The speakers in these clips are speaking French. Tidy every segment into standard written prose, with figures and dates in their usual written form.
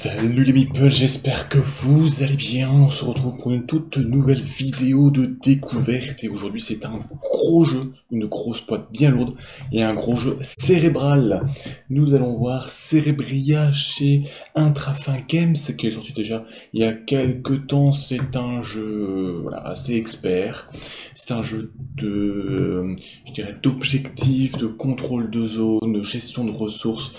Salut les meeples, j'espère que vous allez bien. On se retrouve pour une toute nouvelle vidéo de découverte et aujourd'hui c'est un gros jeu, une grosse boîte bien lourde et un gros jeu cérébral. Nous allons voir Cerebria chez Intrafin Games qui est sorti déjà il y a quelques temps. C'est un jeu voilà, assez expert. C'est un jeu de, je dirais, d'objectifs, de contrôle de zone, de gestion de ressources.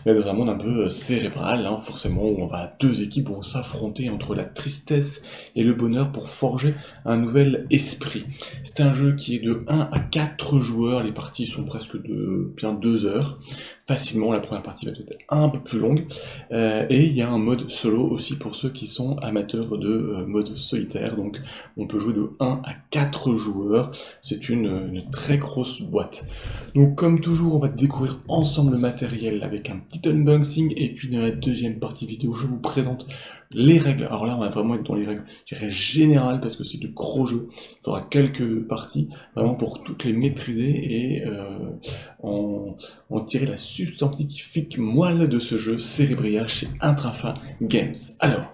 Mais dans un monde un peu cérébral, hein, forcément, où on va deux équipes vont s'affronter entre la tristesse et le bonheur pour forger un nouvel esprit. C'est un jeu qui est de 1 à 4 joueurs, les parties sont presque de bien 2 heures. Facilement, la première partie va être un peu plus longue. Et il y a un mode solo aussi pour ceux qui sont amateurs de mode solitaire. Donc on peut jouer de 1 à 4 joueurs. C'est une très grosse boîte. Donc comme toujours, on va découvrir ensemble le matériel avec un petit unboxing. Et puis dans la deuxième partie vidéo, je vous présente les règles. Alors là, on va vraiment être dans les règles, je dirais, générales, parce que c'est de gros jeux. Il faudra quelques parties, vraiment pour toutes les maîtriser et en tirer la substantifique moelle de ce jeu, Cerebria chez Intrafin Games. Alors,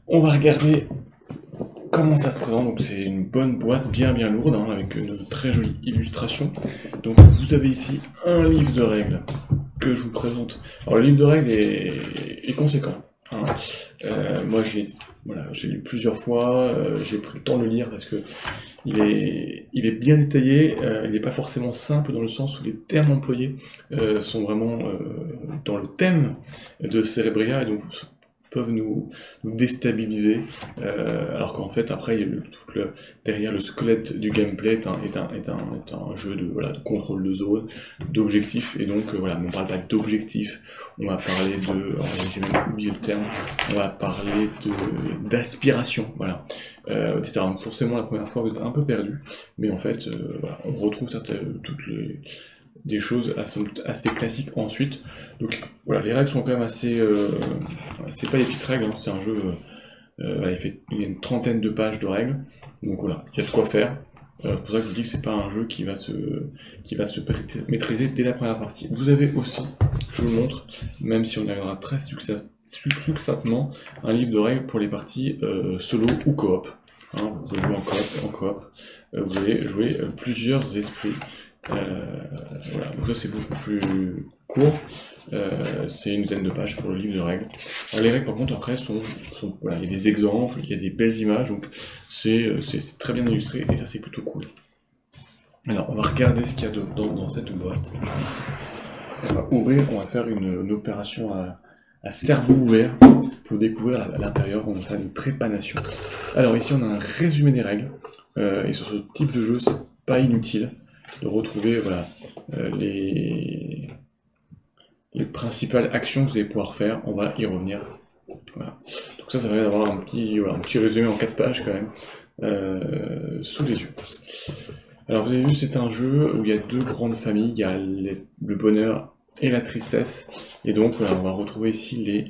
on va regarder comment ça se présente. Donc c'est une bonne boîte bien lourde, hein, avec une très jolie illustration. Donc vous avez ici un livre de règles que je vous présente. Alors le livre de règles est conséquent. Hein. Moi j'ai lu plusieurs fois, j'ai pris le temps de le lire parce que il est bien détaillé, il n'est pas forcément simple dans le sens où les termes employés sont vraiment dans le thème de Cerebria et donc peuvent nous déstabiliser, alors qu'en fait après derrière le squelette du gameplay est un jeu de contrôle de zone, d'objectifs, et donc voilà, on parle pas d'objectifs, on va parler de, j'ai même oublié le terme, on va parler d'aspiration, voilà. C'était forcément la première fois vous êtes un peu perdu, mais en fait voilà, on retrouve des choses assez classiques ensuite. Donc voilà, les règles sont quand même assez... c'est pas des petites règles, hein, c'est un jeu... il y a une trentaine de pages de règles, donc voilà, il y a de quoi faire. C'est pour ça que je vous dis que c'est pas un jeu qui va se maîtriser dès la première partie. Vous avez aussi, je vous le montre, même si on y reviendra très succinctement, un livre de règles pour les parties solo ou coop. Hein, vous pouvez jouer en coop, vous allez jouer plusieurs esprits. Voilà, donc ça c'est beaucoup plus court, c'est une dizaine de pages pour le livre de règles. Alors, les règles par contre après voilà, il y a des exemples, il y a des belles images, donc c'est très bien illustré et ça c'est plutôt cool. Alors on va regarder ce qu'il y a dans cette boîte. On va ouvrir, on va faire une opération à cerveau ouvert pour découvrir à l'intérieur, on va faire une trépanation. Alors ici on a un résumé des règles, et sur ce type de jeu c'est pas inutile de retrouver voilà, les principales actions que vous allez pouvoir faire. On va y revenir. Voilà. Donc ça permet d'avoir un petit résumé en 4 pages quand même sous les yeux. Alors vous avez vu, c'est un jeu où il y a deux grandes familles, il y a le bonheur et la tristesse, et donc voilà, on va retrouver ici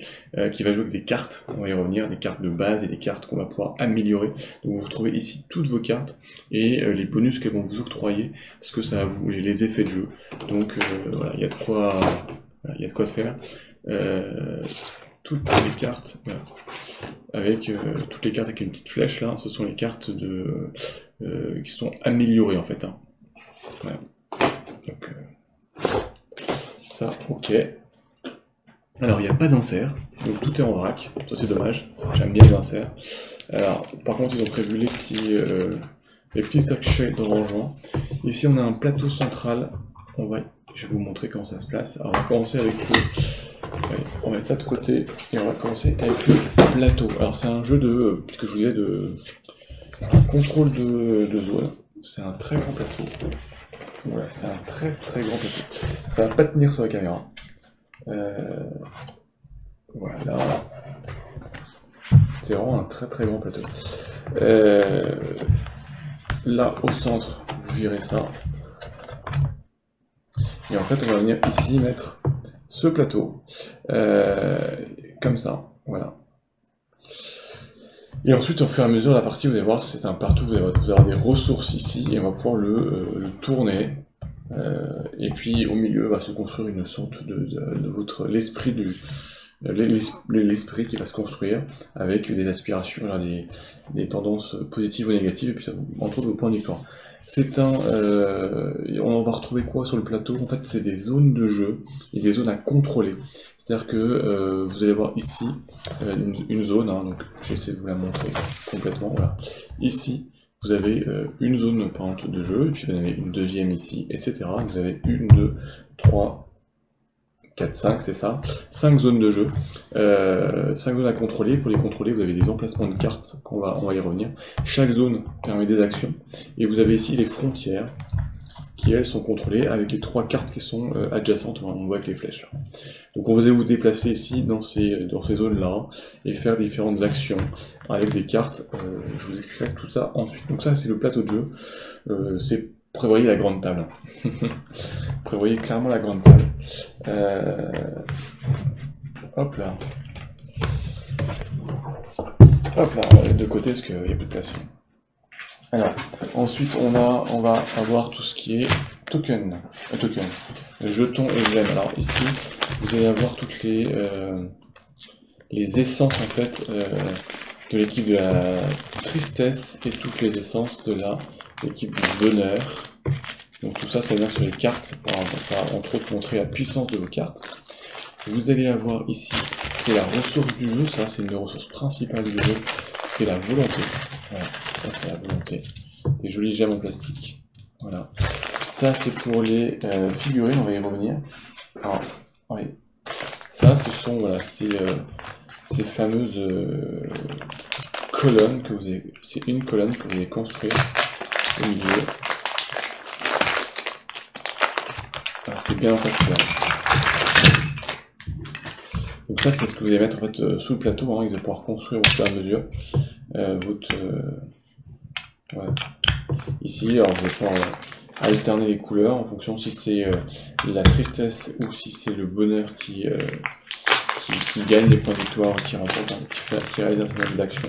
qui va jouer avec des cartes, on va y revenir, des cartes de base et des cartes qu'on va pouvoir améliorer. Donc vous retrouvez ici toutes vos cartes et les bonus qu'elles vont vous octroyer, parce que ça va vous les effets de jeu. Donc voilà, il y a de quoi faire. Toutes les cartes, voilà, avec toutes les cartes avec une petite flèche là, ce sont les cartes qui sont améliorées en fait. Hein. Voilà. Donc, ça, ok. Alors, il n'y a pas d'insert, donc tout est en vrac, ça c'est dommage, j'aime bien les inserts. Alors, par contre, ils ont prévu les petits sachets de rangement. Ici, on a un plateau central, je vais vous montrer comment ça se place. Alors, on va commencer avec on va mettre ça de côté, et on va commencer avec le plateau. Alors, c'est un jeu puisque je vous disais, de contrôle de zone. C'est un très grand plateau. Voilà, c'est un très grand plateau. Ça va pas tenir sur la caméra. Voilà. C'est vraiment un très grand plateau. Là, au centre, vous virez ça. Et en fait, on va venir ici mettre ce plateau. Comme ça. Voilà. Et ensuite, au fur et à mesure de la partie, vous allez voir, c'est un partout, vous allez avoir des ressources ici, et on va pouvoir le tourner. Et puis au milieu va se construire une sorte l'esprit l'esprit qui va se construire avec des aspirations, des tendances positives ou négatives, et puis ça vous, entre autres, vos points de victoire. C'est un... on va retrouver quoi sur le plateau? En fait, c'est des zones de jeu et des zones à contrôler. C'est-à-dire que vous allez voir ici une zone, hein, donc je vais essayer de vous la montrer complètement, voilà. Ici, vous avez une zone par exemple de jeu, et puis vous en avez une deuxième ici, etc. Vous avez 1, 2, 3, 4, 5, c'est ça. 5 zones de jeu, 5 zones à contrôler. Pour les contrôler, vous avez des emplacements de cartes, on va y revenir. Chaque zone permet des actions. Et vous avez ici les frontières, qui elles sont contrôlées avec les 3 cartes qui sont adjacentes, on voit avec les flèches là. Donc on va vous déplacer ici dans ces zones-là, et faire différentes actions avec des cartes. Je vous expliquerai tout ça ensuite. Donc ça c'est le plateau de jeu, prévoyez la grande table. Prévoyez clairement la grande table. Hop là. Hop là, on va mettre de côté parce qu'il n'y a plus de place. Alors, ensuite on va avoir tout ce qui est token, jetons et gemmes. Alors ici, vous allez avoir toutes les essences en fait de l'équipe de la tristesse et toutes les essences de l'équipe du bonheur. Donc tout ça, ça vient sur les cartes, pour entre autres montrer la puissance de vos cartes. Vous allez avoir ici, c'est la ressource du jeu, ça c'est une des ressources principales du jeu, c'est la volonté. Voilà, ça c'est la volonté. Des jolies gemmes en plastique. Voilà. Ça c'est pour les figurines, on va y revenir. Alors, oui. Ça ce sont voilà, ces fameuses colonnes que vous avez. C'est une colonne que vous allez construire au milieu. C'est bien en fait. Donc ça c'est ce que vous allez mettre en fait sous le plateau, hein, et vous allez pouvoir construire au fur et à mesure ouais. Ici, alors vous allez pouvoir alterner les couleurs en fonction si c'est la tristesse ou si c'est le bonheur qui gagne des points de victoire, qui remporte, qui réalise un certain nombre d'actions.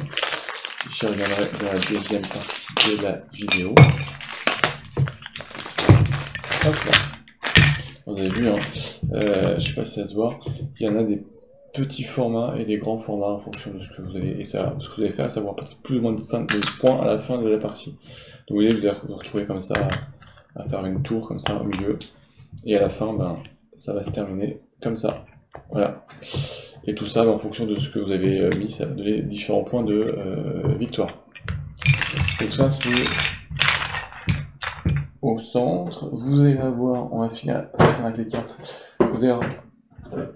Je reviendrai dans la deuxième partie de la vidéo. Hop là. Vous avez vu, hein, je sais pas si ça se voit, il y en a des petits formats et des grands formats en fonction de ce que vous avez, ce que vous allez faire, savoir plus ou moins de points à la fin de la partie. Donc vous voyez, vous allez vous retrouver comme ça, à faire une tour comme ça au milieu, et à la fin, ben, ça va se terminer comme ça. Voilà. Et tout ça, ben, en fonction de ce que vous avez mis, ça va donner différents points de victoire. Donc ça, c'est au centre. Vous allez avoir, on va finir avec les cartes, vous allez avoir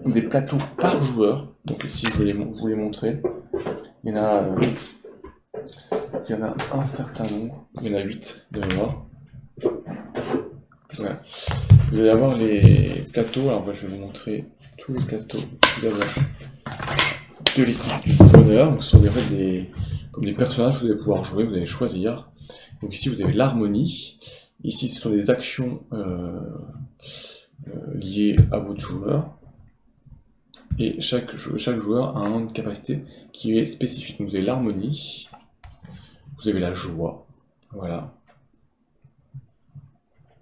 des plateaux par joueur. Donc ici, je vais vous les montrer. Il y en a un certain nombre, il y en a 8 de mémoire. Voilà. Vous allez avoir les plateaux, alors je vais vous montrer tous les plateaux de l'équipe du bonheur. Donc ce sont comme des personnages que vous allez pouvoir jouer, vous allez choisir. Donc ici vous avez l'harmonie, ici ce sont des actions liées à votre joueur. Et chaque joueur a une capacité qui est spécifique. Donc vous avez l'harmonie, vous avez la joie, voilà,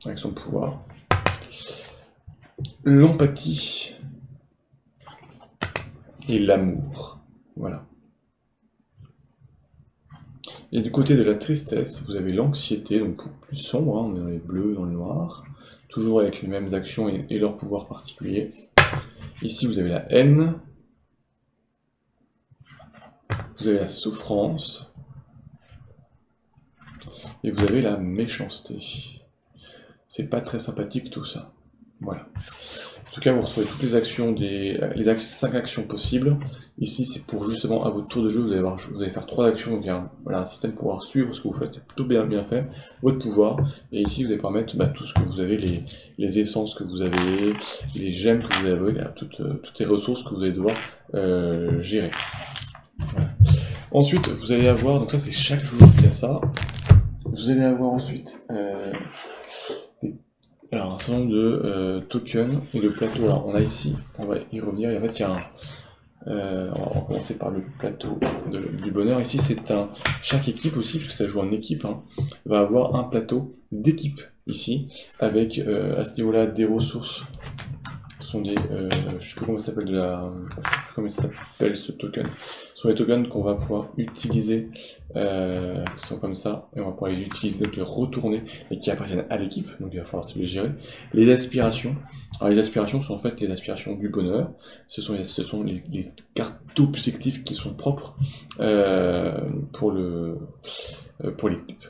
avec son pouvoir, l'empathie et l'amour, voilà. Et du côté de la tristesse, vous avez l'anxiété, donc plus sombre, hein, on est dans les bleus, dans le noir, toujours avec les mêmes actions et leur pouvoir particulier. Ici, vous avez la haine, vous avez la souffrance, et vous avez la méchanceté. C'est pas très sympathique tout ça. Voilà. En tout cas, vous retrouvez toutes les actions, les 5 actions possibles. Ici, c'est pour justement, à votre tour de jeu, vous allez faire 3 actions. Donc, il y a un système pour pouvoir suivre ce que vous faites. C'est plutôt bien fait. Votre pouvoir. Et ici, vous allez permettre tout ce que vous avez, les essences que vous avez, les gemmes que vous avez, toutes ces ressources que vous allez devoir gérer. Voilà. Ensuite, vous allez avoir, donc ça c'est chaque joueur qui a ça. Vous allez avoir ensuite alors un certain nombre de tokens et de plateaux. Alors on a ici, on va y revenir, et en fait il y a on va commencer par le plateau du bonheur. Ici c'est chaque équipe aussi, puisque ça joue en équipe, hein, va avoir un plateau d'équipe ici, avec à ce niveau-là des ressources sont des, je sais plus comment ça s'appelle comment ça s'appelle ce token. Ce sont des tokens qu'on va pouvoir utiliser, qui sont comme ça, et on va pouvoir les utiliser, donc les retourner, et qui appartiennent à l'équipe, donc il va falloir se les gérer. Les aspirations, alors les aspirations sont en fait les aspirations du bonheur, ce sont les cartes d'objectifs qui sont propres pour l'équipe.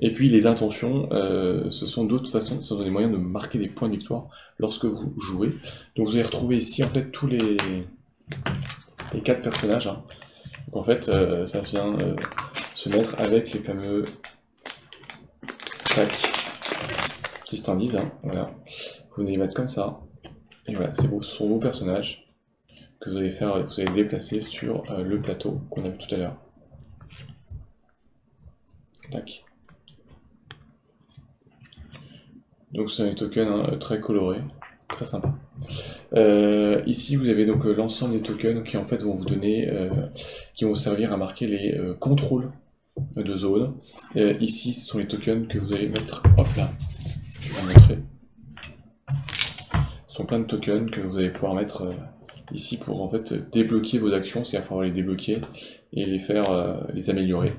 Et puis les intentions, ce sont d'autres façons, ce sont des moyens de marquer des points de victoire lorsque vous jouez. Donc vous allez retrouver ici en fait tous les 4 personnages. Hein. Donc en fait ça vient se mettre avec les fameux petits standees. Hein. Voilà. Vous allez les mettre comme ça. Et voilà, ce sont vos personnages que vous allez faire, vous allez déplacer sur le plateau qu'on a vu tout à l'heure. Tac. Donc c'est un token hein, très coloré, très sympa. Ici vous avez donc l'ensemble des tokens qui en fait vont vous donner, qui vont servir à marquer les contrôles de zone. Ici ce sont les tokens que vous allez mettre, hop là, je vais vous montrer. Ce sont plein de tokens que vous allez pouvoir mettre ici pour en fait débloquer vos actions, c'est-à-dire falloir les débloquer et les faire, les améliorer.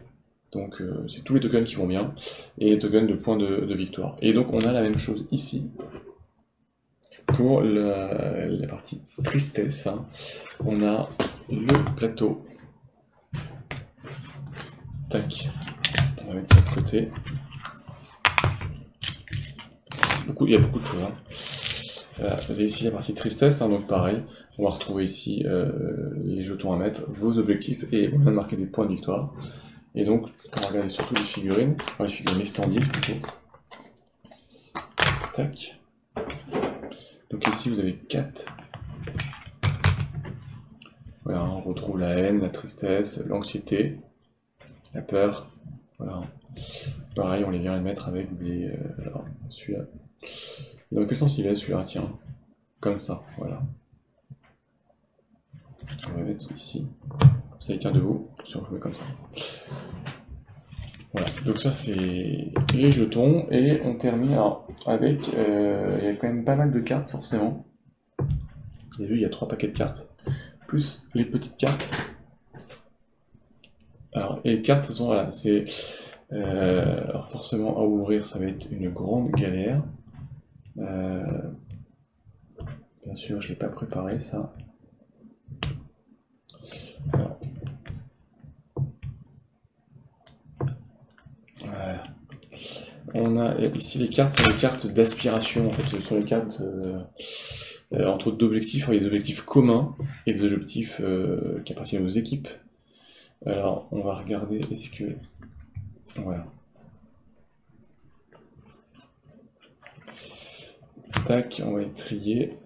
Donc c'est tous les tokens qui vont bien, et les tokens de points de victoire. Et donc on a la même chose ici, pour la partie tristesse, hein. On a le plateau. Tac, on va mettre ça de côté. Il y a beaucoup de choses. Hein. Voilà, vous avez ici la partie tristesse, hein, donc pareil, on va retrouver ici les jetons à mettre, vos objectifs, et on va marquer des points de victoire. Et donc, on va regarder surtout les figurines, les standees plutôt. Tac. Donc ici vous avez 4. Voilà, on retrouve la haine, la tristesse, l'anxiété, la peur. Voilà. Pareil, on les vient les mettre avec des... alors, celui-là. Dans quel sens il est celui-là? Tiens. Comme ça, voilà. On va mettre ici. Ça il tient debout, si on le met comme ça. Voilà, donc ça c'est les jetons, et on termine alors, avec, il y a quand même pas mal de cartes forcément. Vous avez vu, il y a 3 paquets de cartes, plus les petites cartes. Alors, et les cartes, sont voilà, c'est... alors forcément, à ouvrir, ça va être une grande galère. Bien sûr, je ne l'ai pas préparé, ça. Alors, voilà. On a ici les cartes, sont les cartes d'aspiration, en fait, ce sont les cartes entre d'objectifs, il y a des objectifs communs et des objectifs qui appartiennent aux équipes. Alors, on va regarder, est-ce que... Voilà. Tac, on va les trier.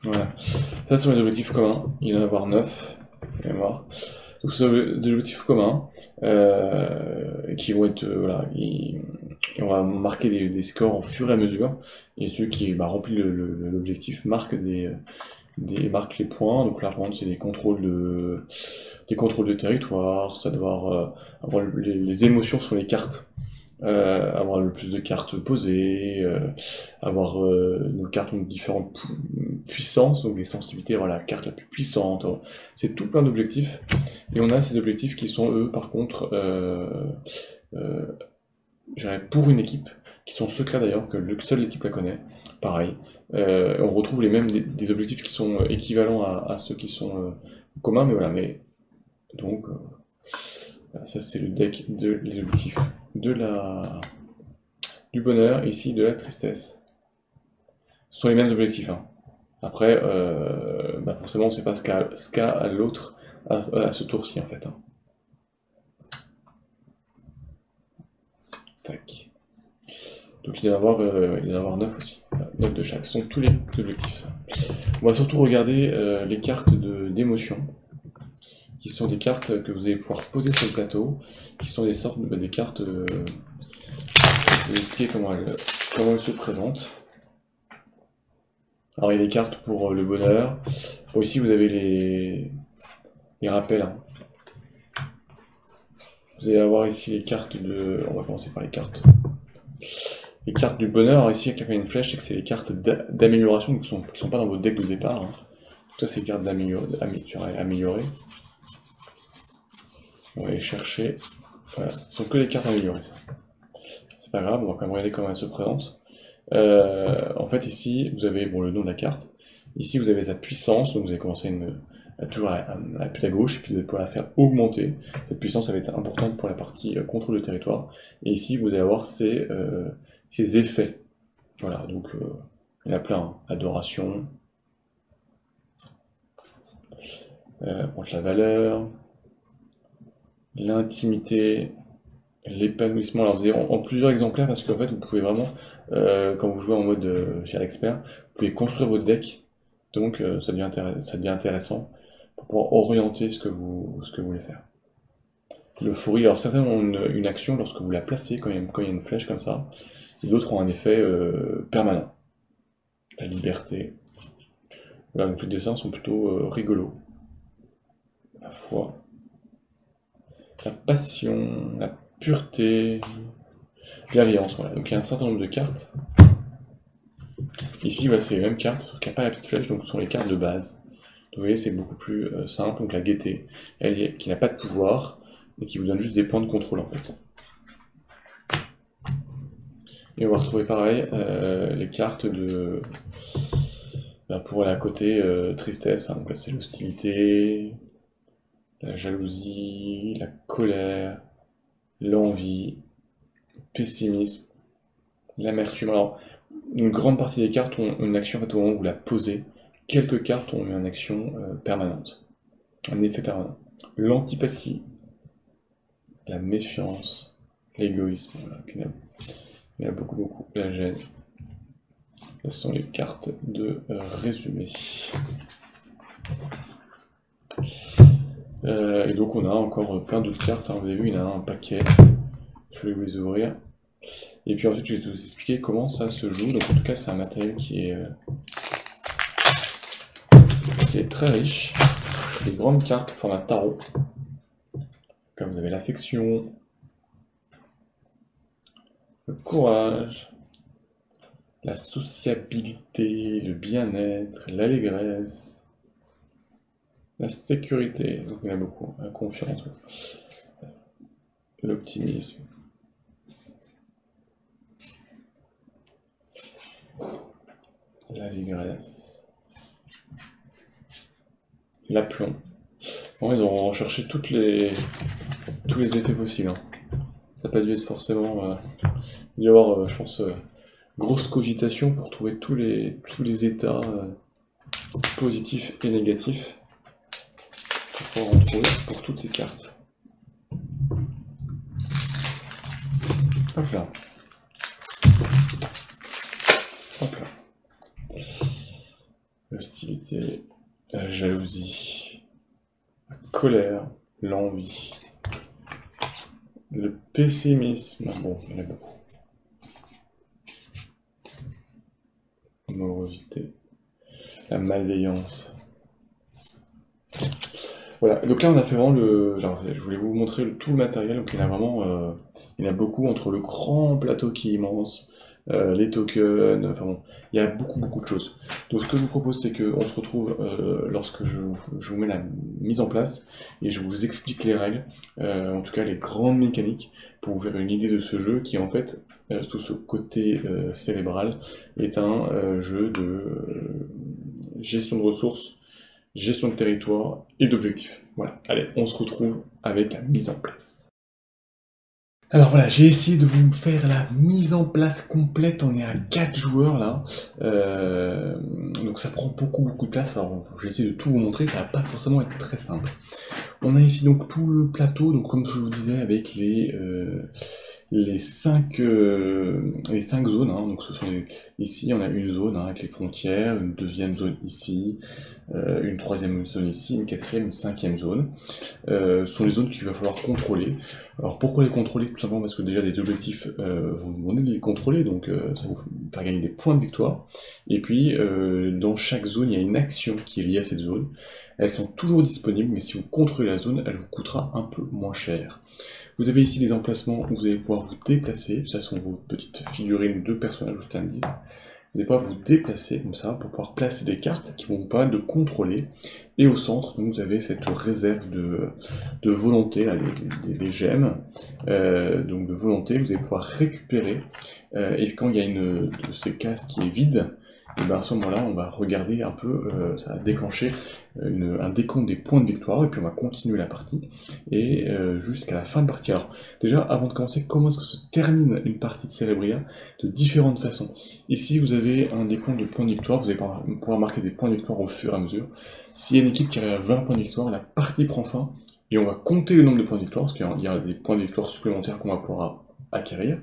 Voilà. Ça, ce sont les objectifs communs. Il va y en avoir 9. Mémoire. Donc, ce sont des objectifs communs qui vont être... voilà, et on va marquer des scores au fur et à mesure. Et ceux qui remplissent l'objectif marquent marquent les points. Donc là, par exemple, c'est des contrôles de territoire, ça doit avoir les émotions sur les cartes. Avoir le plus de cartes posées, avoir nos cartes ont différentes puissances, donc des sensibilités, voilà, la carte la plus puissante, c'est tout plein d'objectifs, et on a ces objectifs qui sont eux par contre, je dirais pour une équipe, qui sont secrets d'ailleurs, que seule l'équipe la connaît, pareil, on retrouve les mêmes des objectifs qui sont équivalents à ceux qui sont communs, mais voilà, mais donc... ça c'est le deck les objectifs du bonheur, et ici de la tristesse. Ce sont les mêmes objectifs. Hein. Après, forcément on ne sait pas ce qu'a l'autre à ce tour-ci en fait. Hein. Tac. Donc il doit y en avoir 9 aussi. 9 de chaque. Ce sont tous les objectifs ça. On va surtout regarder les cartes d'émotion, qui sont des cartes que vous allez pouvoir poser sur le plateau, qui sont des sortes des cartes, je vais vous expliquer comment elles se présentent. Alors il y a des cartes pour le bonheur, bon, ici vous avez les rappels, hein. Vous allez avoir ici les cartes de... On va commencer par les cartes. Les cartes du bonheur, alors ici avec la une flèche, c'est que c'est les cartes d'amélioration qui ne sont pas dans votre deck de départ. Hein. Tout ça c'est les cartes améliorées. On va les chercher. Voilà, ce sont que les cartes améliorées ça. C'est pas grave, on va quand même regarder comment elles se présentent. En fait ici, vous avez bon, le nom de la carte. Ici vous avez sa puissance, donc vous allez commencer toujours à appuyer à gauche, et puis vous allez pouvoir la faire augmenter. Cette puissance elle va être importante pour la partie contrôle de territoire. Et ici vous allez avoir ses effets. Voilà, donc il y en a plein. Hein. Adoration, contre la valeur, l'intimité, l'épanouissement. Alors vous avez en plusieurs exemplaires parce qu'en fait vous pouvez vraiment, quand vous jouez en mode chez l'expert, vous pouvez construire votre deck. Donc ça devient intéressant pour pouvoir orienter ce que vous voulez faire. L'euphorie, alors certains ont une action lorsque vous la placez quand il y a une flèche comme ça, et d'autres ont un effet permanent. La liberté. Voilà, donc les dessins sont plutôt rigolos. La foi. La passion, la pureté, bienveillance, voilà. Donc il y a un certain nombre de cartes. Ici, c'est les mêmes cartes, sauf qu'il n'y a pas la petite flèche, donc ce sont les cartes de base. Donc, vous voyez, c'est beaucoup plus simple. Donc la gaieté, qui n'a pas de pouvoir, et qui vous donne juste des points de contrôle en fait. Et on va retrouver pareil les cartes de... pour aller à côté, tristesse, hein. Donc là c'est l'hostilité, la jalousie, la colère, l'envie, le pessimisme, l'amertume. Alors, une grande partie des cartes ont une action en fait, au moment où vous la posez. Quelques cartes ont une action permanente, un effet permanent. L'antipathie, la méfiance, l'égoïsme, voilà, il y en a beaucoup, la gêne. Ce sont les cartes de résumé. Et donc on a encore plein d'autres cartes, hein. Vous avez vu, il y en a un paquet. Je vais vous les ouvrir. Et puis ensuite je vais vous expliquer comment ça se joue. Donc en tout cas c'est un matériel qui est très riche. Des grandes cartes format tarot. Comme vous avez l'affection, le courage, la sociabilité, le bien-être, l'allégresse, la sécurité, donc il y en a beaucoup, la confiance, l'optimisme, l'allégresse, l'aplomb. Bon, ils ont recherché tous les effets possibles. Hein. Ça n'a pas dû être forcément... il y avoir, je pense, grosse cogitation pour trouver tous les états positifs et négatifs pour pouvoir en trouver pour toutes ces cartes. Hop là. Hop là. L'hostilité, la jalousie, la colère, l'envie, le pessimisme, bon, il y en a beaucoup. La morosité, la malveillance. Voilà, donc là on a fait vraiment je voulais vous montrer tout le matériel, donc il y en a vraiment, il y en a beaucoup entre le grand plateau qui est immense, les tokens, enfin bon, il y a beaucoup de choses. Donc ce que je vous propose c'est qu'on se retrouve lorsque je vous mets la mise en place et je vous explique les règles, en tout cas les grandes mécaniques, pour vous faire une idée de ce jeu qui en fait, sous ce côté cérébral, est un jeu de gestion de ressources, gestion de territoire et d'objectifs. Voilà, allez, on se retrouve avec la mise en place. Alors voilà, j'ai essayé de vous faire la mise en place complète, on est à 4 joueurs là, donc ça prend beaucoup de place, alors je vais essayer de tout vous montrer, ça va pas forcément être très simple. On a ici donc tout le plateau, donc comme je vous disais, avec les 5 zones, hein. Donc ce sont ici on a une zone hein, avec les frontières, une deuxième zone ici, une troisième zone ici, une quatrième, une cinquième zone. Ce sont les zones qu'il va falloir contrôler. Alors pourquoi les contrôler? Tout simplement parce que déjà des objectifs, vous demandez de les contrôler, donc ça vous faire gagner des points de victoire. Et puis dans chaque zone, il y a une action qui est liée à cette zone. Elles sont toujours disponibles, mais si vous contrôlez la zone, elle vous coûtera un peu moins cher. Vous avez ici des emplacements où vous allez pouvoir vous déplacer, ça sont vos petites figurines de personnages ou stand-ins. Vous allez pouvoir vous déplacer comme ça pour pouvoir placer des cartes qui vont vous permettre de contrôler. Et au centre, donc, vous avez cette réserve de volonté, là, les gemmes, donc de volonté, vous allez pouvoir récupérer. Et quand il y a une de ces cases qui est vide, et ben à ce moment-là, on va regarder un peu, ça va déclencher un décompte des points de victoire, et puis on va continuer la partie, et jusqu'à la fin de partie. Alors, déjà, avant de commencer, comment est-ce que se termine une partie de Cérébria? De différentes façons. Ici, vous avez un décompte de points de victoire, vous allez pouvoir marquer des points de victoire au fur et à mesure. S'il y a une équipe qui arrive à 20 points de victoire, la partie prend fin, et on va compter le nombre de points de victoire, parce qu'il y a des points de victoire supplémentaires qu'on va pouvoir acquérir.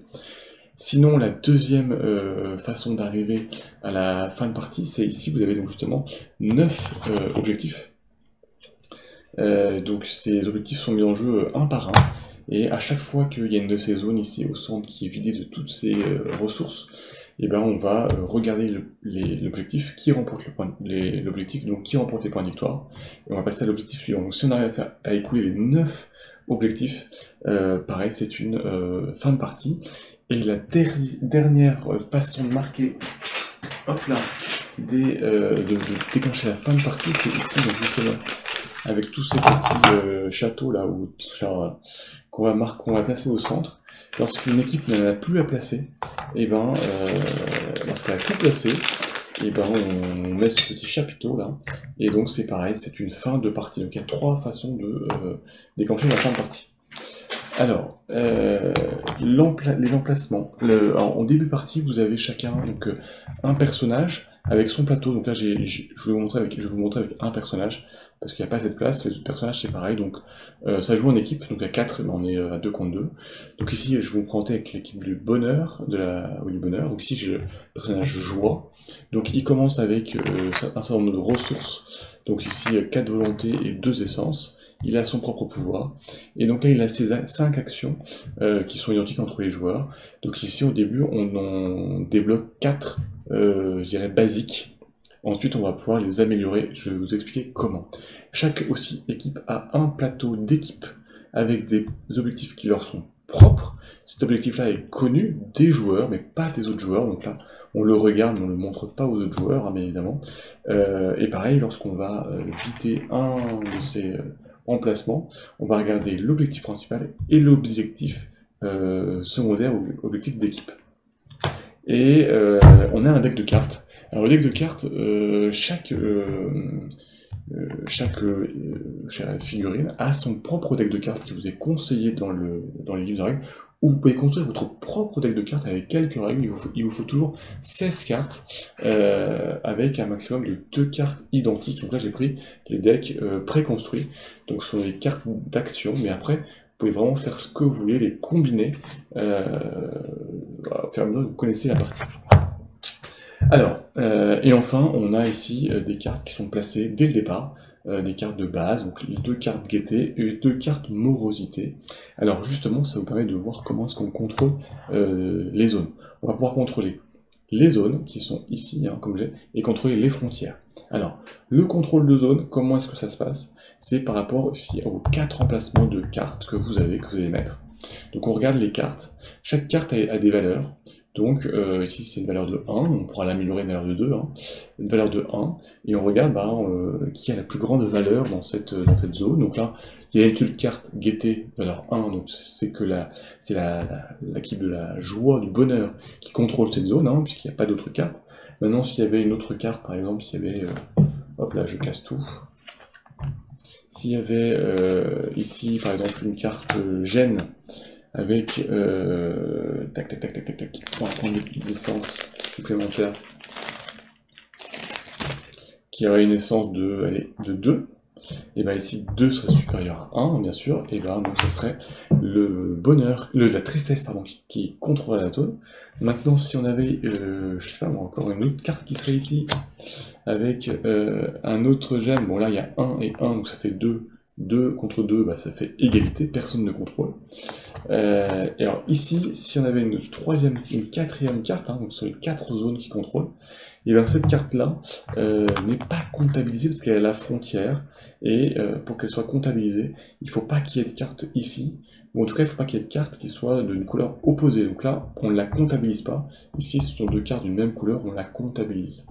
Sinon, la deuxième façon d'arriver à la fin de partie, c'est ici, vous avez donc justement 9 objectifs. Donc ces objectifs sont mis en jeu un par un, et à chaque fois qu'il y a une de ces zones ici au centre qui est vidée de toutes ses ressources, et ben on va regarder l'objectif qui remporte l'objectif, donc qui remporte les points de victoire, et on va passer à l'objectif suivant. Donc si on arrive à écouler les 9 objectifs, pareil, c'est une fin de partie. Et la dernière façon de marquer, hop là, de déclencher la fin de partie, c'est ici, donc justement, avec tous ces petits châteaux là, qu'on va placer au centre. Lorsqu'une équipe n'en a plus à placer, et ben, lorsqu'elle a tout placé, et ben on met ce petit chapiteau là, et donc c'est pareil, c'est une fin de partie. Donc il y a 3 façons de déclencher la fin de partie. Alors, les emplacements. En début de partie, vous avez chacun donc, un personnage avec son plateau. Donc là, je vais vous montrer avec un personnage, parce qu'il n'y a pas assez de place. Les autres personnages, c'est pareil. Donc, ça joue en équipe, donc à 4, mais on est à 2 contre 2. Donc ici, je vais vous présenter avec l'équipe du bonheur, du bonheur. Donc ici, j'ai le personnage joie. Donc il commence avec un certain nombre de ressources. Donc ici, 4 volontés et 2 essences. Il a son propre pouvoir, et donc là il a ses 5 actions qui sont identiques entre les joueurs. Donc ici au début on en débloque 4, je dirais basiques. Ensuite on va pouvoir les améliorer, je vais vous expliquer comment. Chaque aussi équipe a un plateau d'équipe avec des objectifs qui leur sont propres. Cet objectif là est connu des joueurs mais pas des autres joueurs, donc là on le regarde mais on ne le montre pas aux autres joueurs, hein, bien évidemment. Et pareil, lorsqu'on va vider un de ces emplacement, on va regarder l'objectif principal et l'objectif secondaire ou objectif d'équipe. Et on a un deck de cartes. Alors le deck de cartes, chaque figurine a son propre deck de cartes qui vous est conseillé dans les livres de règles, où vous pouvez construire votre propre deck de cartes avec quelques règles. Il vous faut toujours 16 cartes, avec un maximum de 2 cartes identiques. Donc là j'ai pris les decks préconstruits, donc ce sont des cartes d'action, mais après vous pouvez vraiment faire ce que vous voulez, les combiner, au fur et à mesure que vous connaissez la partie. Alors, et enfin, on a ici des cartes qui sont placées dès le départ, des cartes de base, donc 2 cartes gaieté et 2 cartes morosité. Alors justement, ça vous permet de voir comment est-ce qu'on contrôle les zones. On va pouvoir contrôler les zones, qui sont ici, hein, comme j'ai, et contrôler les frontières. Alors, le contrôle de zone, comment est-ce que ça se passe? C'est par rapport aussi aux 4 emplacements de cartes que vous allez mettre. Donc on regarde les cartes, chaque carte a des valeurs. Donc ici c'est une valeur de 1, on pourra l'améliorer une valeur de 2, hein, une valeur de 1, et on regarde qui a la plus grande valeur dans cette zone. Donc là, il y a une seule carte gaieté, valeur 1, donc c'est l'équipe de la joie, du bonheur qui contrôle cette zone, hein, puisqu'il n'y a pas d'autres cartes. Maintenant, s'il y avait une autre carte, par exemple, s'il y avait, hop là, je casse tout. S'il y avait ici, par exemple, une carte gêne, avec tac, on va prendre des essences supplémentaires qui aurait une essence de 2, et bien ici 2 serait supérieur à 1 bien sûr, et bien donc ce serait le bonheur, la tristesse pardon, qui contrôle la zone. Maintenant si on avait, je sais pas moi, encore une autre carte qui serait ici, avec un autre gemme, bon là il y a 1 et 1, donc ça fait 2, 2 contre 2, bah, ça fait égalité, personne ne contrôle. Et alors ici, si on avait une quatrième carte, hein, donc sur les 4 zones qui contrôlent, et bien cette carte-là n'est pas comptabilisée parce qu'elle est à la frontière, et pour qu'elle soit comptabilisée, il ne faut pas qu'il y ait de carte ici. ou en tout cas il ne faut pas qu'il y ait de cartes qui soient d'une couleur opposée. Donc là, on ne la comptabilise pas. Ici, ce sont deux cartes d'une même couleur, on la comptabilise.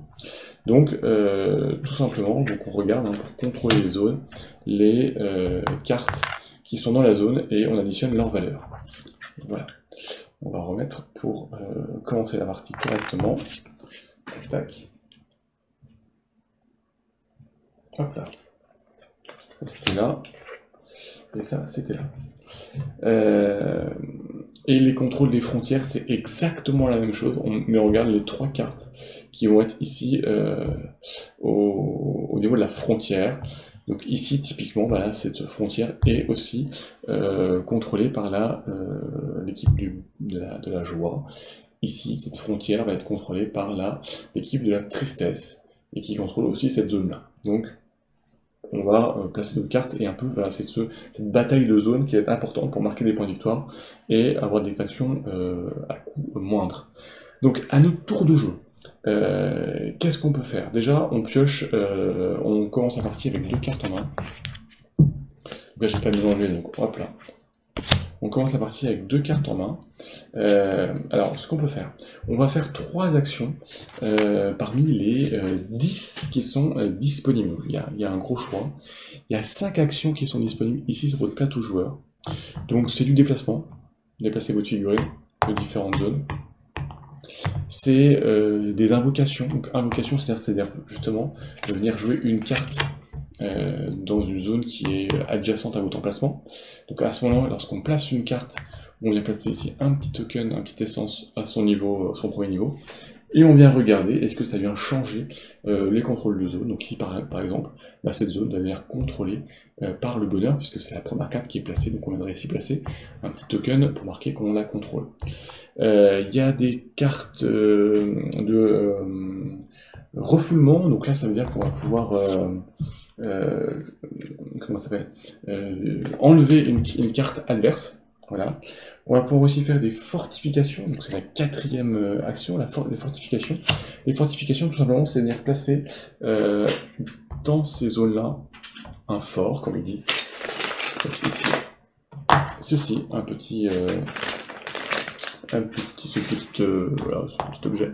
Donc, tout simplement, donc on regarde pour contrôler les zones, les cartes qui sont dans la zone et on additionne leurs valeurs. Voilà. On va remettre pour commencer la partie correctement. Tac. Hop là. C'était là. Et ça, c'était là. Et les contrôles des frontières, c'est exactement la même chose, mais on regarde les trois cartes qui vont être ici au niveau de la frontière. Donc ici, typiquement, voilà, cette frontière est aussi contrôlée par l'équipe de la joie. Ici, cette frontière va être contrôlée par l'équipe de la tristesse, et qui contrôle aussi cette zone-là. Donc, on va placer nos cartes, et un peu, voilà, c'est cette bataille de zone qui est importante pour marquer des points de victoire, et avoir des actions à coût moindre. Donc, à notre tour de jeu, qu'est-ce qu'on peut faire? Déjà, on pioche, on commence la partie avec deux cartes en main. Là, j'ai pas mis en jeu, donc hop là. On commence la partie avec deux cartes en main. Alors, ce qu'on peut faire, on va faire 3 actions parmi les 10 qui sont disponibles. Il y a un gros choix. Il y a 5 actions qui sont disponibles ici sur votre plateau joueur. Donc, c'est du déplacement. Déplacez votre figurine de différentes zones. C'est des invocations. Donc, invocation, c'est-à-dire justement de venir jouer une carte dans une zone qui est adjacente à votre emplacement. Donc à ce moment-là, lorsqu'on place une carte, on vient placer ici un petit token, un petit essence à son niveau, son premier niveau, et on vient regarder est-ce que ça vient changer les contrôles de zone. Donc ici par exemple, là, cette zone va venir contrôlée par le bonheur, puisque c'est la première carte qui est placée, donc on viendrait ici placer un petit token pour marquer qu'on la contrôle. Il y a des cartes de refoulement, donc là ça veut dire qu'on va pouvoir comment ça s'appelle, enlever une carte adverse. Voilà. On va pouvoir aussi faire des fortifications, donc c'est la 4e action, les fortifications. Les fortifications, tout simplement, c'est venir placer dans ces zones-là un fort, comme ils disent. Donc ici, ceci, ce petit objet.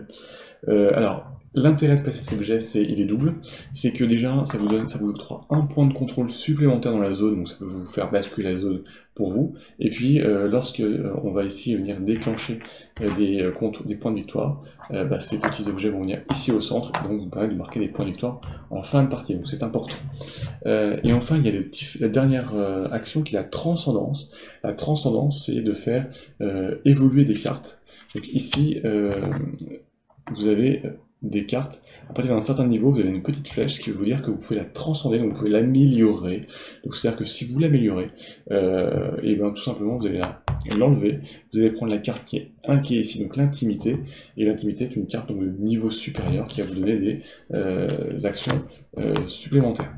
Alors, l'intérêt de placer cet objet, il est double. C'est que déjà, ça vous octroie un point de contrôle supplémentaire dans la zone, donc ça peut vous faire basculer la zone pour vous. Et puis, lorsque on va ici venir déclencher des points de victoire, ces petits objets vont venir ici au centre, et donc vous permettre de marquer des points de victoire en fin de partie, donc c'est important. Et enfin, il y a la dernière action qui est la transcendance. La transcendance, c'est de faire évoluer des cartes. Donc ici, vous avez des cartes, à partir d'un certain niveau, vous avez une petite flèche qui veut vous dire que vous pouvez la transcender, donc vous pouvez l'améliorer. Donc c'est-à-dire que si vous l'améliorez, et bien tout simplement vous allez l'enlever, vous allez prendre la carte qui est ici, donc l'intimité, et l'intimité est une carte de niveau supérieur qui va vous donner des actions supplémentaires.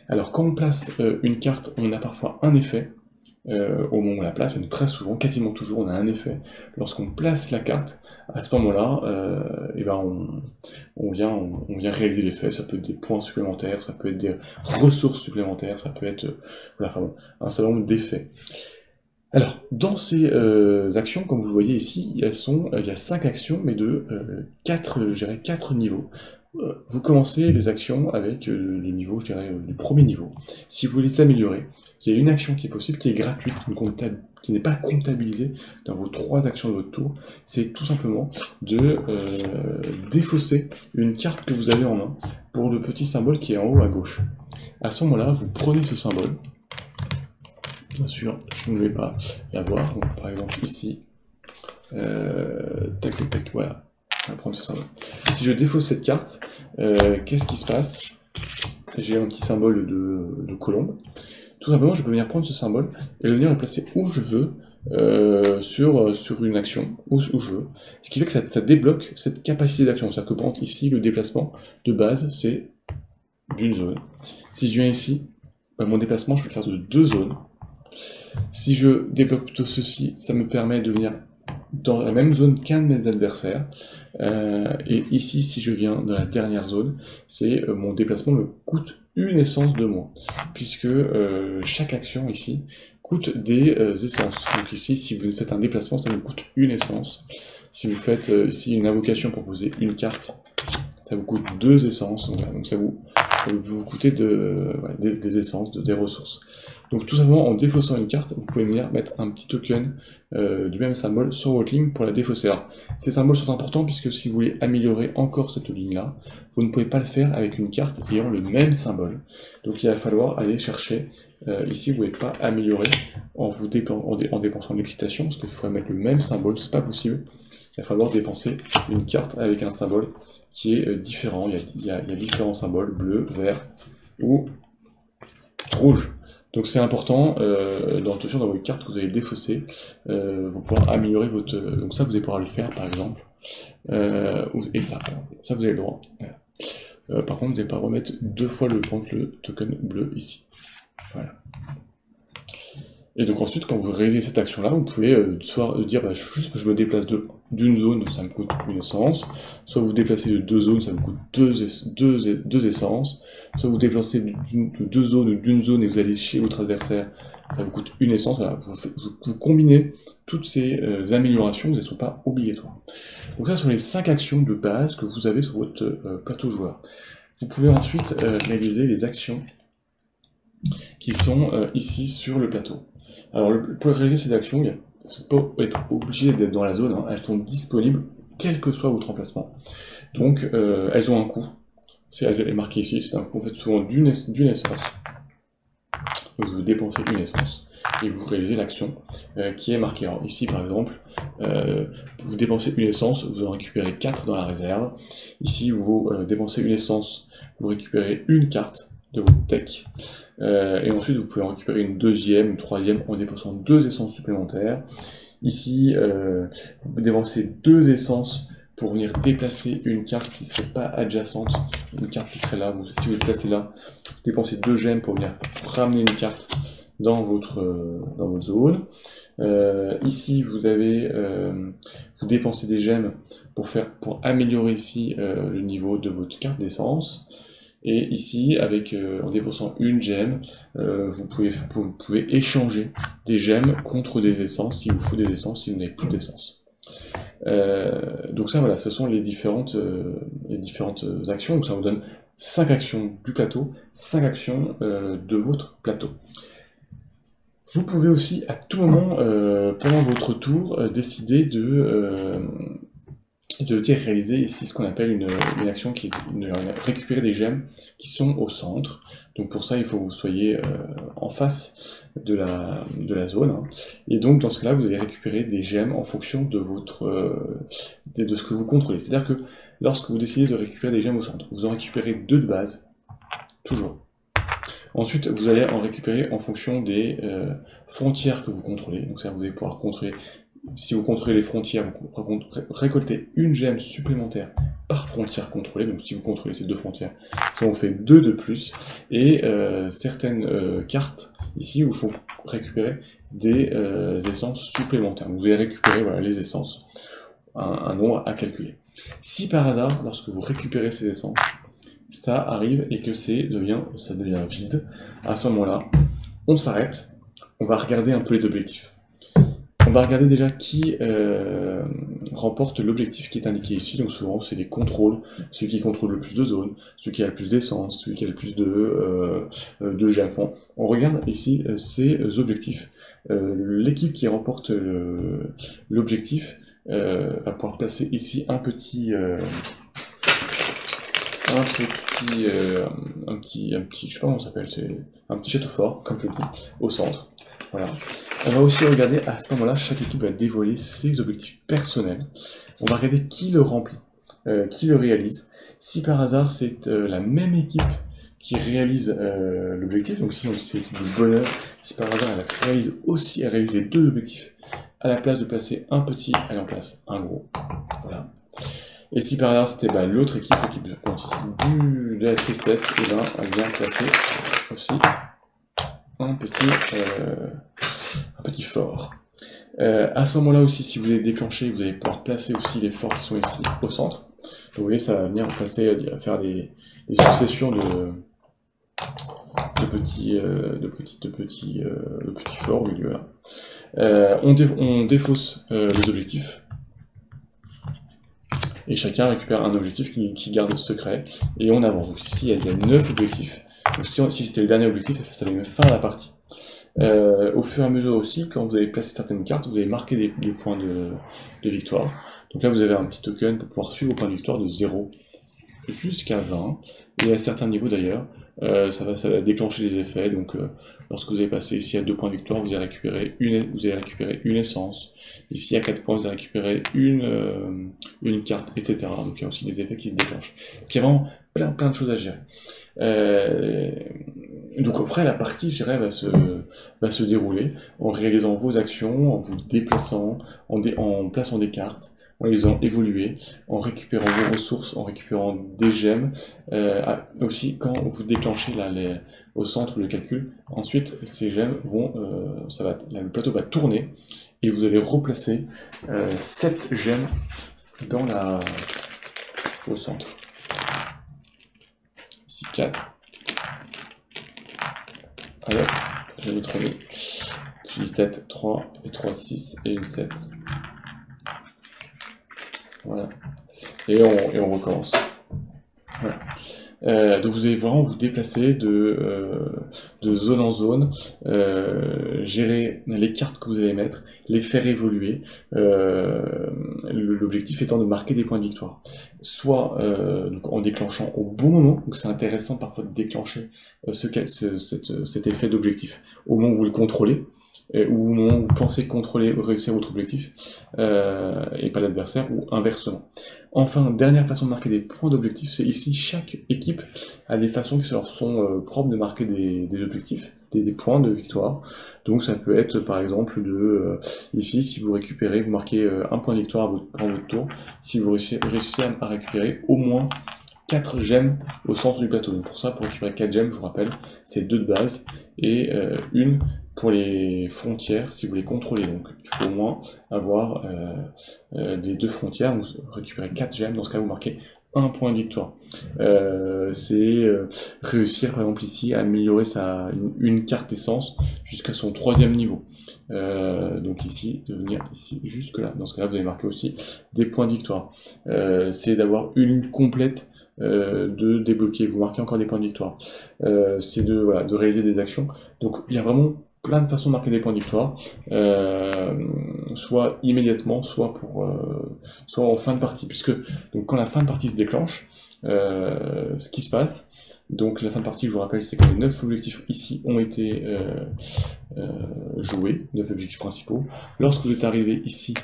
Alors quand on place une carte, on a parfois un effet, au moment où on la place, mais très souvent, quasiment toujours, on a un effet. Lorsqu'on place la carte, à ce moment-là, on vient réaliser l'effet. Ça peut être des points supplémentaires, ça peut être des ressources supplémentaires, ça peut être un certain nombre d'effets. Alors, dans ces actions, comme vous le voyez ici, il y a 5 actions, mais de 4 niveaux. Vous commencez les actions avec le niveau, je dirais, du premier niveau. Si vous voulez s'améliorer, il y a une action qui est possible, qui est gratuite, qui n'est pas comptabilisée dans vos 3 actions de votre tour. C'est tout simplement de défausser une carte que vous avez en main pour le petit symbole qui est en haut à gauche. À ce moment-là, vous prenez ce symbole. Bien sûr, je ne vais pas l'avoir. Donc, par exemple, ici, tac, tac, tac, voilà. On va prendre ce symbole. Si je défausse cette carte, qu'est-ce qui se passe? J'ai un petit symbole de colombe. Tout simplement, je peux venir prendre ce symbole et venir le placer où je veux sur une action, où je veux. Ce qui fait que ça débloque cette capacité d'action. C'est-à-dire que par exemple, ici, le déplacement de base, c'est d'une zone. Si je viens ici, mon déplacement, je peux le faire de 2 zones. Si je débloque tout ceci, ça me permet de venir dans la même zone qu'un de mes adversaires. Et ici, si je viens dans la dernière zone, mon déplacement me coûte une essence de moins, puisque chaque action ici coûtent des essences. Donc ici, si vous faites un déplacement, ça vous coûte une essence. Si vous faites ici une invocation pour poser une carte, ça vous coûte 2 essences. Donc, voilà, donc ça peut vous coûter des essences, des ressources. Donc tout simplement, en défaussant une carte, vous pouvez venir mettre un petit token du même symbole sur votre ligne pour la défausser. Alors, ces symboles sont importants puisque si vous voulez améliorer encore cette ligne-là, vous ne pouvez pas le faire avec une carte ayant le même symbole. Donc il va falloir aller chercher, ici vous ne pouvez pas améliorer en dépensant l'excitation, parce qu'il faut mettre le même symbole, c'est pas possible. Il va falloir dépenser une carte avec un symbole qui est différent. Il y a différents symboles, bleu, vert ou rouge. Donc c'est important, attention dans vos cartes que vous allez défausser, pour pouvoir améliorer votre... donc ça vous allez pouvoir le faire par exemple, et ça vous avez le droit. Voilà. Par contre vous n'allez pas remettre 2 fois le token bleu ici. Voilà. Et donc ensuite, quand vous réalisez cette action-là, vous pouvez soit dire bah, juste que je me déplace d'une zone, ça me coûte une essence, soit vous déplacez de 2 zones, ça me coûte 2 essences, soit vous déplacez de 2 zones ou d'une zone et vous allez chez votre adversaire, ça vous coûte une essence. Voilà, vous combinez toutes ces améliorations, elles ne sont pas obligatoires. Donc ça, ce sont les 5 actions de base que vous avez sur votre plateau joueur. Vous pouvez ensuite réaliser les actions qui sont ici sur le plateau. Alors pour réaliser ces actions, vous n'êtes pas être obligé d'être dans la zone, hein. Elles sont disponibles quel que soit votre emplacement. Donc elles ont un coût, elle est marquée ici, c'est un coût en fait souvent d'une essence. Donc vous dépensez une essence et vous réalisez l'action qui est marquée. Alors ici par exemple, vous dépensez une essence, vous en récupérez 4 dans la réserve. Ici vous dépensez une essence, vous récupérez une carte de votre deck. Et ensuite vous pouvez en récupérer une deuxième, une troisième en dépensant 2 essences supplémentaires. Ici vous dépensez 2 essences pour venir déplacer une carte qui ne serait pas adjacente, une carte qui serait là. Si vous déplacez là, vous dépensez 2 gemmes pour venir ramener une carte dans votre zone. Ici vous avez vous dépensez des gemmes pour améliorer ici le niveau de votre carte d'essence. Et ici, en dépensant une gemme, vous pouvez échanger des gemmes contre des essences, s'il vous faut des essences, si vous n'avez plus d'essence. Donc ça, voilà, ce sont les différentes actions. Donc ça vous donne 5 actions du plateau, 5 actions de votre plateau. Vous pouvez aussi, à tout moment, pendant votre tour, décider de réaliser ici ce qu'on appelle une action qui est récupérer des gemmes qui sont au centre. Donc pour ça, il faut que vous soyez en face de la zone. Hein. Et donc dans ce cas-là, vous allez récupérer des gemmes en fonction de ce que vous contrôlez. C'est-à-dire que lorsque vous décidez de récupérer des gemmes au centre, vous en récupérez 2 de base, toujours. Ensuite, vous allez en récupérer en fonction des frontières que vous contrôlez. Donc ça, vous allez pouvoir contrôler. Si vous contrôlez les frontières, vous récoltez une gemme supplémentaire par frontière contrôlée. Donc si vous contrôlez ces 2 frontières, ça vous fait 2 de plus. Et certaines cartes, ici, où il faut récupérer des essences supplémentaires. Donc, vous allez récupérer voilà, les essences, un nombre à calculer. Si par hasard, lorsque vous récupérez ces essences, ça arrive et que ça devient vide, à ce moment-là, on s'arrête, on va regarder un peu les objectifs. On va regarder déjà qui remporte l'objectif qui est indiqué ici. Donc souvent c'est les contrôles, celui qui contrôle le plus de zones, celui qui a le plus d'essence, celui qui a le plus de gemmes. On regarde ici ces objectifs. L'équipe qui remporte l'objectif va pouvoir placer ici un petit je sais pas comment ça s'appelle, c'est un petit château fort, comme je le dis, au centre. Voilà. On va aussi regarder, à ce moment-là, chaque équipe va dévoiler ses objectifs personnels. On va regarder qui le remplit, qui le réalise. Si par hasard c'est la même équipe qui réalise l'objectif, donc si c'est l'équipe du bonheur, si par hasard elle réalise les 2 objectifs, à la place de placer un petit, elle en place un gros. Voilà. Et si par hasard c'était l'autre équipe de la tristesse, et elle vient placer aussi un petit fort. À ce moment-là aussi, si vous les déclenchez, vous allez pouvoir placer aussi les forts qui sont ici au centre. Donc, vous voyez, ça va venir faire des successions petits forts au milieu là. On défausse les objectifs. Et chacun récupère un objectif qui garde secret. Et on avance. Donc ici, il y a 9 objectifs. Donc si c'était le dernier objectif, ça met fin à la partie. Au fur et à mesure aussi, quand vous avez placé certaines cartes, vous avez marqué des points de victoire. Donc là, vous avez un petit token pour pouvoir suivre vos points de victoire de 0 jusqu'à 20. Et à certains niveaux d'ailleurs, ça va déclencher des effets. Donc lorsque vous avez passé ici à 2 points de victoire, vous allez récupérer une essence. Ici à 4 points, vous allez récupérer une carte, etc. Donc il y a aussi des effets qui se déclenchent. Donc il y a vraiment plein de choses à gérer. Donc après la partie, je dirais, va se dérouler en réalisant vos actions, en vous déplaçant, en plaçant des cartes, en les faisant évoluer, en récupérant vos ressources, en récupérant des gemmes. Aussi, quand vous déclenchez là, au centre le calcul, ensuite ces gemmes vont, le plateau va tourner et vous allez replacer 7 gemmes au centre. Ici 4. Alors, je vais trouver. J'ai dit 7, 3, et 3, 6, et une 7. Voilà. Et on recommence. Voilà. Donc vous allez vraiment vous déplacer de zone en zone, gérer les cartes que vous allez mettre, les faire évoluer, l'objectif étant de marquer des points de victoire. Soit donc en déclenchant au bon moment, donc c'est intéressant parfois de déclencher cet effet d'objectif au moment où vous le contrôlez, ou au moment où vous pensez réussir votre objectif, et pas l'adversaire, ou inversement. Enfin, dernière façon de marquer des points d'objectif, c'est ici, chaque équipe a des façons qui leur sont propres de marquer des objectifs, des points de victoire. Donc ça peut être par exemple ici, si vous marquez un point de victoire pendant votre tour, si vous réussissez à récupérer au moins 4 gemmes au centre du plateau. Donc pour ça, pour récupérer 4 gemmes, je vous rappelle, c'est 2 de base et une pour les frontières si vous les contrôlez. Donc il faut au moins avoir des 2 frontières, vous récupérez 4 gemmes, dans ce cas vous marquez un point de victoire. C'est réussir par exemple ici à améliorer une carte essence jusqu'à son 3e niveau. Donc ici, de venir ici jusque là. Dans ce cas-là, vous allez marquer aussi des points de victoire. C'est d'avoir une ligne complète de débloquer, vous marquez encore des points de victoire. C'est de réaliser des actions. Donc il y a vraiment plein de façons de marquer des points de victoire, soit immédiatement, soit en fin de partie, puisque donc quand la fin de partie se déclenche, ce qui se passe, donc la fin de partie, je vous rappelle, c'est que les 9 objectifs ici ont été joués, 9 objectifs principaux. Lorsque vous êtes arrivé ici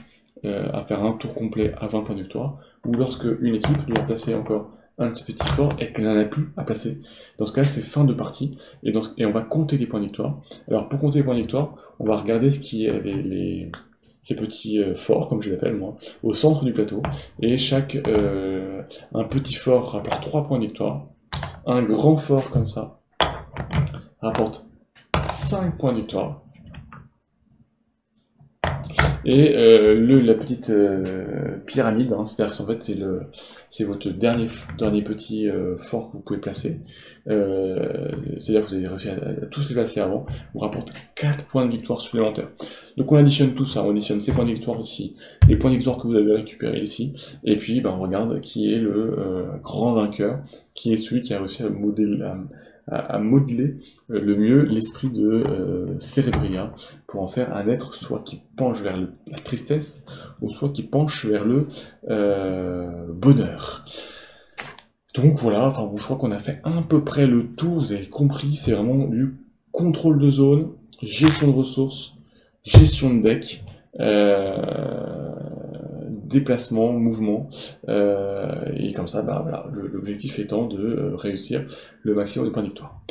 à faire un tour complet à 20 points de victoire, ou lorsque une équipe doit placer encore un petit fort et qu'elle n'en a plus à placer. Dans ce cas-là, c'est fin de partie et on va compter les points de victoire. Alors pour compter les points de victoire, on va regarder ce qui est ces petits forts, comme je les appelle moi, au centre du plateau. Et un petit fort rapporte 3 points de victoire. Un grand fort comme ça rapporte 5 points de victoire. Et la petite pyramide, hein, c'est-à-dire qu'en fait c'est votre dernier petit fort que vous pouvez placer. C'est-à-dire que vous avez réussi à tous les placer avant, vous rapporte 4 points de victoire supplémentaires. Donc on additionne tout ça, on additionne ces points de victoire aussi, les points de victoire que vous avez récupérés ici, et puis on regarde qui est le grand vainqueur, qui est celui qui a réussi à modeler le mieux l'esprit de Cérébria pour en faire un être soit qui penche vers la tristesse ou soit qui penche vers le bonheur. Donc voilà, enfin je crois qu'on a fait à peu près le tour, vous avez compris, c'est vraiment du contrôle de zone, gestion de ressources, gestion de deck, déplacement, mouvement, et comme ça, voilà, l'objectif étant de réussir le maximum de points de victoire.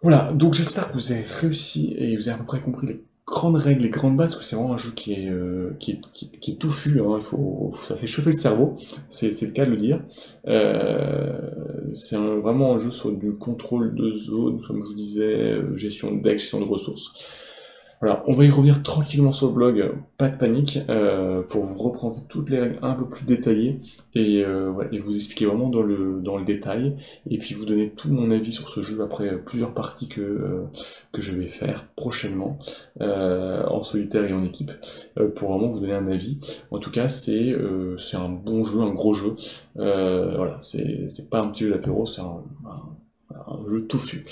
Voilà, donc j'espère que vous avez réussi et vous avez à peu près compris les grandes règles, les grandes bases, parce que c'est vraiment un jeu qui est touffu, hein, ça fait chauffer le cerveau, c'est le cas de le dire. C'est vraiment un jeu sur du contrôle de zone, comme je vous disais, gestion de deck, gestion de ressources. Voilà, on va y revenir tranquillement sur le blog, pas de panique, pour vous reprendre toutes les règles un peu plus détaillées et, ouais, et vous expliquer vraiment dans le détail, et puis vous donner tout mon avis sur ce jeu après plusieurs parties que je vais faire prochainement, en solitaire et en équipe, pour vraiment vous donner un avis. En tout cas, c'est un bon jeu, un gros jeu. Voilà, c'est pas un petit jeu d'apéro, c'est un jeu touffu.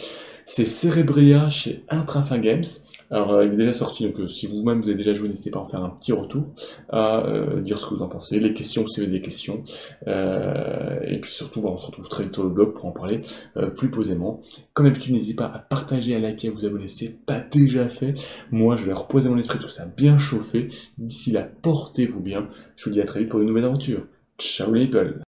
C'est Cerebria chez Intrafin Games. Alors, il est déjà sorti, donc si vous-même vous avez déjà joué, n'hésitez pas à en faire un petit retour, à dire ce que vous en pensez, les questions, si vous avez des questions. Et puis surtout, bah, on se retrouve très vite sur le blog pour en parler plus posément. Comme d'habitude, n'hésitez pas à partager, à liker, à vous abonner, c'est pas déjà fait. Moi, je vais reposer mon esprit, tout ça bien chauffé. D'ici là, portez-vous bien. Je vous dis à très vite pour une nouvelle aventure. Ciao les people!